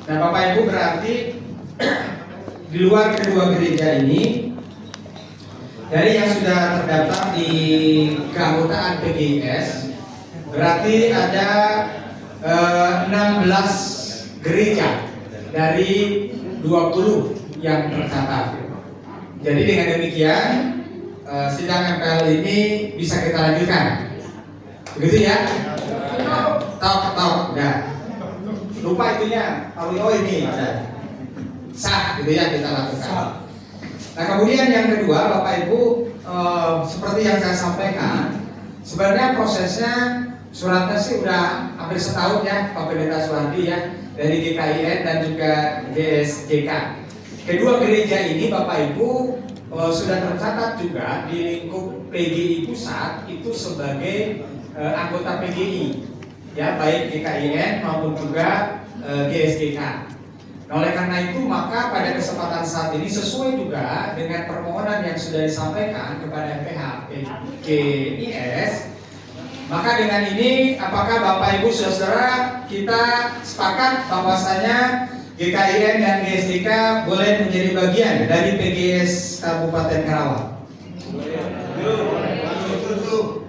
Nah, Bapak Ibu, berarti di luar kedua gereja ini, dari yang sudah terdaftar di keanggotaan PGIS, berarti ada 16 gereja dari 20 yang tercatat. Jadi dengan demikian sidang MPL ini bisa kita lanjutkan, begitu ya? Tahu, ya. Lupa itunya, oh ini ada sah, gitu ya, kita lakukan. Nah, kemudian yang kedua, Bapak Ibu, seperti yang saya sampaikan, sebenarnya prosesnya suratnya sih udah hampir setahun ya, Pak Pendeta Suwardi ya, dari GKIN dan juga GSJK. Kedua gereja ini, Bapak Ibu, sudah tercatat juga di lingkup PGI Pusat itu sebagai anggota PGI, ya, baik GKIN maupun juga GSJK. Nah, oleh karena itu maka pada kesempatan saat ini sesuai juga dengan permohonan yang sudah disampaikan kepada MPH PGIS, maka dengan ini apakah Bapak Ibu Saudara kita sepakat bahwasanya GKIN dan GSJK boleh menjadi bagian dari PGIS Kabupaten Karawang?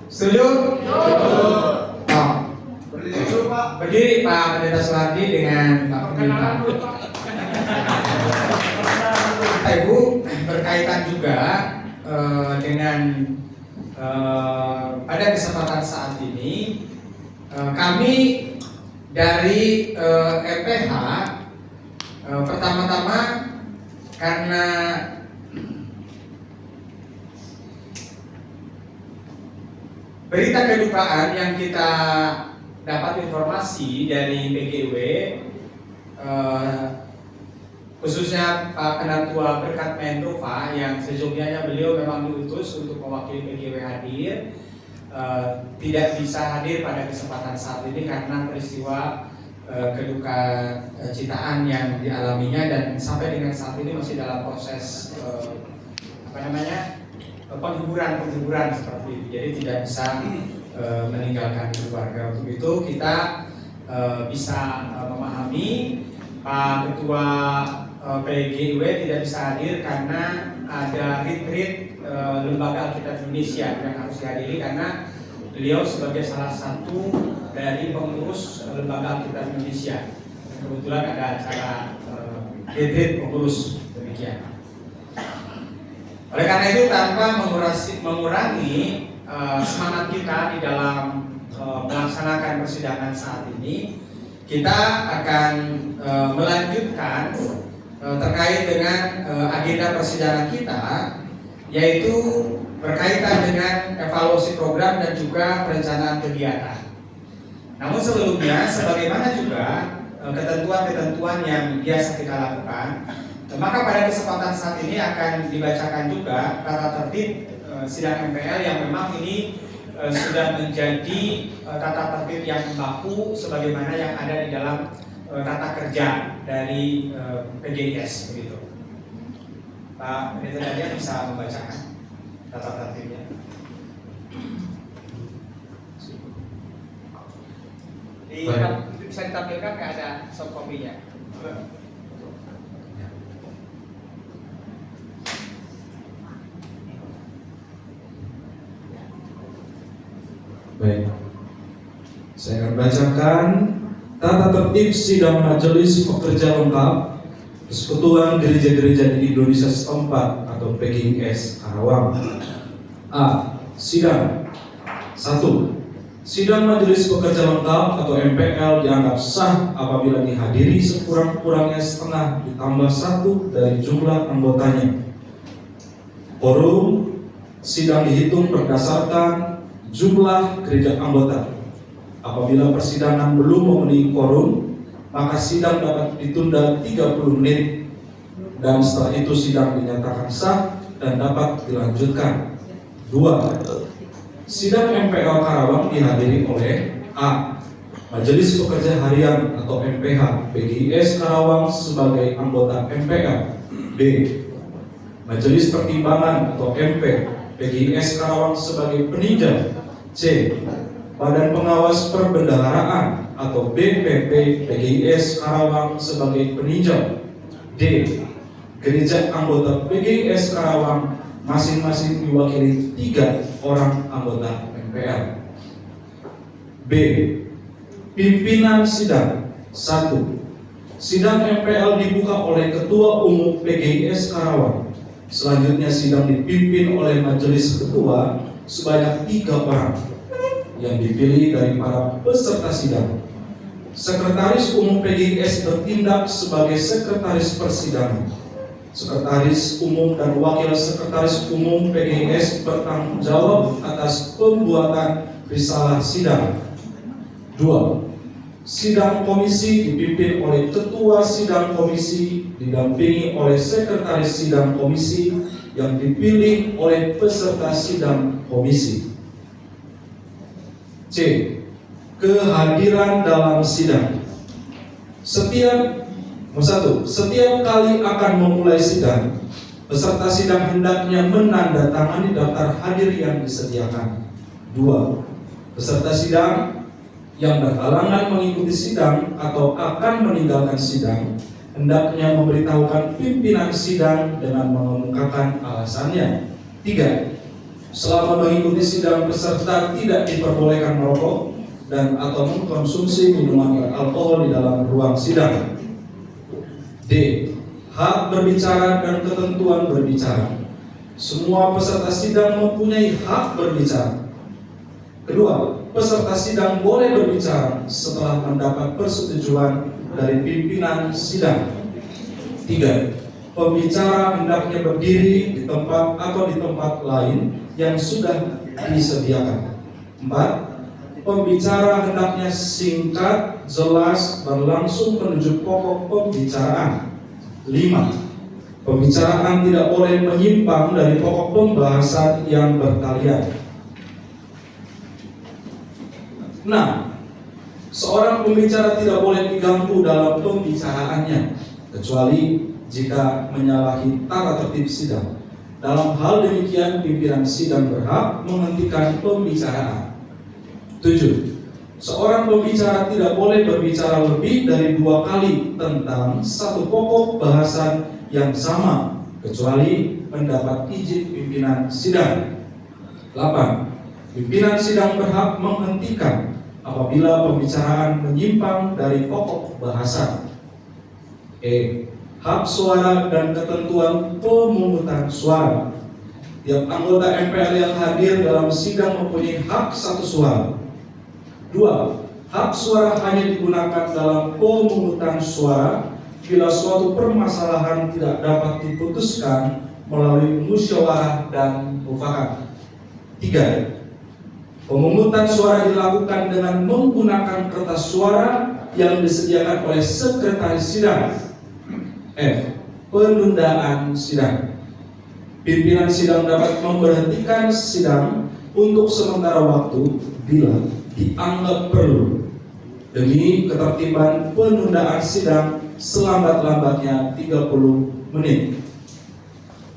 Setuju? Berdiri Pak Pendeta Suwardi dengan Pak Pendeta. Bapak Ibu, berkaitan juga dengan pada kesempatan saat ini kami dari MPH pertama-tama karena berita kedukaan yang kita dapat informasi dari PGW, khususnya Pak Kenatua Berkat Mentrova yang sejumlahnya beliau memang diutus untuk mewakili PGW hadir, tidak bisa hadir pada kesempatan saat ini karena peristiwa keduka citaan yang dialaminya, dan sampai dengan saat ini masih dalam proses penghiburan seperti itu, jadi tidak bisa meninggalkan keluarga. Untuk itu kita bisa memahami Pak Ketua PGIW tidak bisa hadir karena ada retreat Lembaga Alkitab Indonesia yang harus dihadiri, karena beliau sebagai salah satu dari pengurus Lembaga Alkitab Indonesia. Kebetulan ada acara retreat pengurus, demikian. Oleh karena itu tanpa mengurangi semangat kita di dalam melaksanakan persidangan saat ini, kita akan melanjutkan terkait dengan agenda persidangan kita, yaitu berkaitan dengan evaluasi program dan juga perencanaan kegiatan. Namun sebelumnya, sebagaimana juga ketentuan-ketentuan yang biasa kita lakukan, maka pada kesempatan saat ini akan dibacakan juga tata tertib sidang MPL yang memang ini sudah menjadi tata tertib yang baku sebagaimana yang ada di dalam tata kerja dari PGIS, begitu. Pak Pendeta Daniel bisa membacakan tata tertibnya. Bisa ditampilkan, nggak ada soft copy-nya? Baik, saya akan bacakan tata tertib sidang majelis pekerja lengkap Persekutuan Gereja-Gereja di Indonesia setempat atau PGIS Karawang. A. Sidang 1. Sidang majelis pekerja lengkap atau MPL dianggap sah apabila dihadiri sekurang-kurangnya setengah ditambah 1 dari jumlah anggotanya. Quorum sidang dihitung berdasarkan jumlah gereja anggota. Apabila persidangan belum memenuhi quorum, maka sidang dapat ditunda 30 menit dan setelah itu sidang dinyatakan sah dan dapat dilanjutkan. 2. Sidang MPL Karawang dihadiri oleh A. Majelis Pekerja Harian atau MPH PGIS Karawang sebagai anggota MPL. B. Majelis Pertimbangan atau MP PGIS Karawang sebagai peninjau. C. Badan Pengawas Perbendaharaan atau BPP PGIS Karawang sebagai peninjau. D. Gereja anggota PGIS Karawang masing-masing diwakili 3 orang anggota MPR. B. Pimpinan sidang. 1. Sidang MPL dibuka oleh Ketua Umum PGIS Karawang. Selanjutnya sidang dipimpin oleh majelis ketua sebanyak 3 orang yang dipilih dari para peserta sidang. Sekretaris Umum PGIS bertindak sebagai sekretaris persidangan. Sekretaris Umum dan Wakil Sekretaris Umum PGIS bertanggung jawab atas pembuatan risalah sidang. 2. Sidang komisi dipimpin oleh Ketua Sidang Komisi didampingi oleh Sekretaris Sidang Komisi yang dipilih oleh peserta sidang komisi. C. Kehadiran dalam sidang. Setiap kali akan memulai sidang, peserta sidang hendaknya menandatangani daftar hadir yang disediakan. 2. Peserta sidang yang berhalangan mengikuti sidang atau akan meninggalkan sidang hendaknya memberitahukan pimpinan sidang dengan mengemukakan alasannya. 3. Selama mengikuti sidang, peserta tidak diperbolehkan merokok dan atau mengkonsumsi minuman beralkohol di dalam ruang sidang. D. Hak berbicara dan ketentuan berbicara. Semua peserta sidang mempunyai hak berbicara. Kedua, peserta sidang boleh berbicara setelah mendapat persetujuan dari pimpinan sidang. 3. Pembicara hendaknya berdiri di tempat atau di tempat lain yang sudah disediakan. 4. Pembicara hendaknya singkat, jelas, dan langsung menuju pokok pembicaraan. 5. Pembicaraan tidak boleh menyimpang dari pokok pembahasan yang bertalian. 6. Seorang pembicara tidak boleh diganggu dalam pembicaraannya kecuali jika menyalahi tata tertib sidang. Dalam hal demikian, pimpinan sidang berhak menghentikan pembicaraan. 7. Seorang pembicara tidak boleh berbicara lebih dari 2 kali tentang satu pokok bahasan yang sama kecuali mendapat izin pimpinan sidang. 8. Pimpinan sidang berhak menghentikan apabila pembicaraan menyimpang dari pokok bahasan. E. Hak suara dan ketentuan pemungutan suara. Tiap anggota MPR yang hadir dalam sidang mempunyai hak 1 suara. 2. Hak suara hanya digunakan dalam pemungutan suara bila suatu permasalahan tidak dapat diputuskan melalui musyawarah dan mufakat. 3. Pemungutan suara dilakukan dengan menggunakan kertas suara yang disediakan oleh sekretaris sidang. F. Penundaan sidang. Pimpinan sidang dapat memberhentikan sidang untuk sementara waktu bila dianggap perlu demi ketertiban penundaan sidang selambat-lambatnya 30 menit.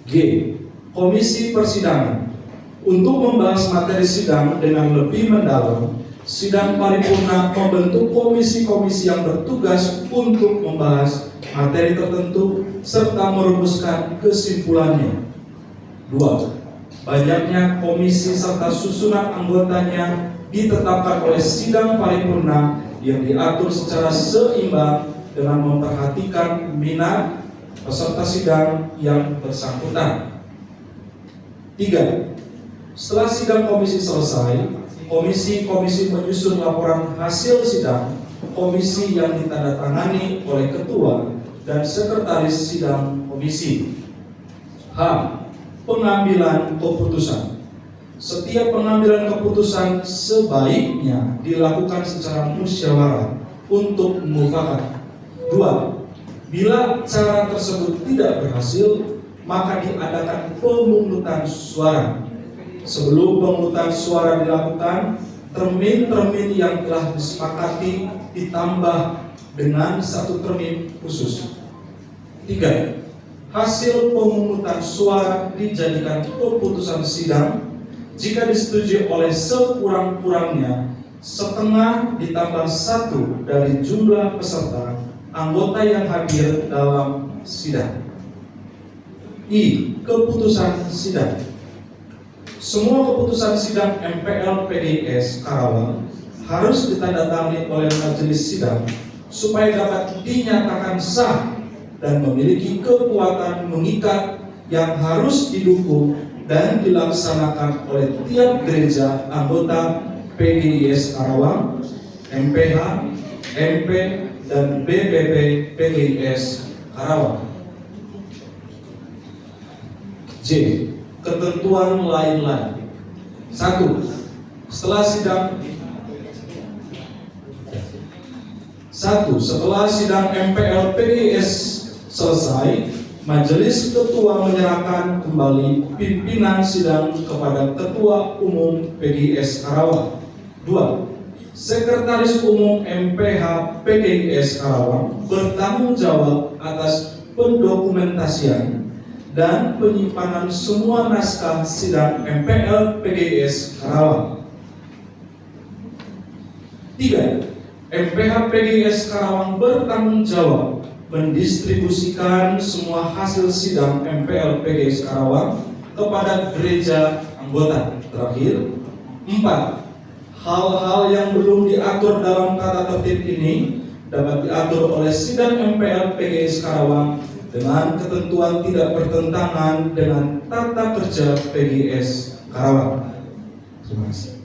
G. Komisi Persidangan. Untuk membahas materi sidang dengan lebih mendalam, sidang paripurna membentuk komisi-komisi yang bertugas untuk membahas materi tertentu serta merumuskan kesimpulannya. 2. Banyaknya komisi serta susunan anggotanya ditetapkan oleh sidang paripurna yang diatur secara seimbang dengan memperhatikan minat peserta sidang yang bersangkutan. 3. Setelah sidang komisi selesai, komisi-komisi menyusun laporan hasil sidang komisi yang ditandatangani oleh ketua dan sekretaris sidang komisi. H. Pengambilan keputusan. Setiap pengambilan keputusan sebaiknya dilakukan secara musyawarah untuk mufakat. 2. Bila cara tersebut tidak berhasil, maka diadakan pemungutan suara. Sebelum pemungutan suara dilakukan, termin-termin yang telah disepakati ditambah dengan 1 termin khusus. 3. Hasil pemungutan suara dijadikan keputusan sidang jika disetujui oleh sekurang-kurangnya setengah ditambah 1 dari jumlah peserta anggota yang hadir dalam sidang. I. Keputusan sidang. Semua keputusan sidang MPL PGIS Karawang harus ditandatangani oleh majelis sidang supaya dapat dinyatakan sah dan memiliki kekuatan mengikat yang harus didukung dan dilaksanakan oleh tiap gereja anggota PGIS Karawang, MPH, MP, dan BPP PGIS Karawang. J. Ketentuan lain-lain. 1. Setelah sidang MPL PGIS selesai, Majelis Ketua menyerahkan kembali pimpinan sidang kepada Ketua Umum PGIS Karawang. 2. Sekretaris Umum MPH PGIS Karawang bertanggung jawab atas pendokumentasian dan penyimpanan semua naskah sidang MPL PGIS Karawang. 3. MPH PGIS Karawang bertanggung jawab mendistribusikan semua hasil sidang MPL PGIS Karawang kepada gereja anggota. Terakhir, 4. Hal-hal yang belum diatur dalam tata tertib ini dapat diatur oleh sidang MPL PGIS Karawang dengan ketentuan tidak bertentangan dengan tata kerja PGIS Karawang. Terima kasih.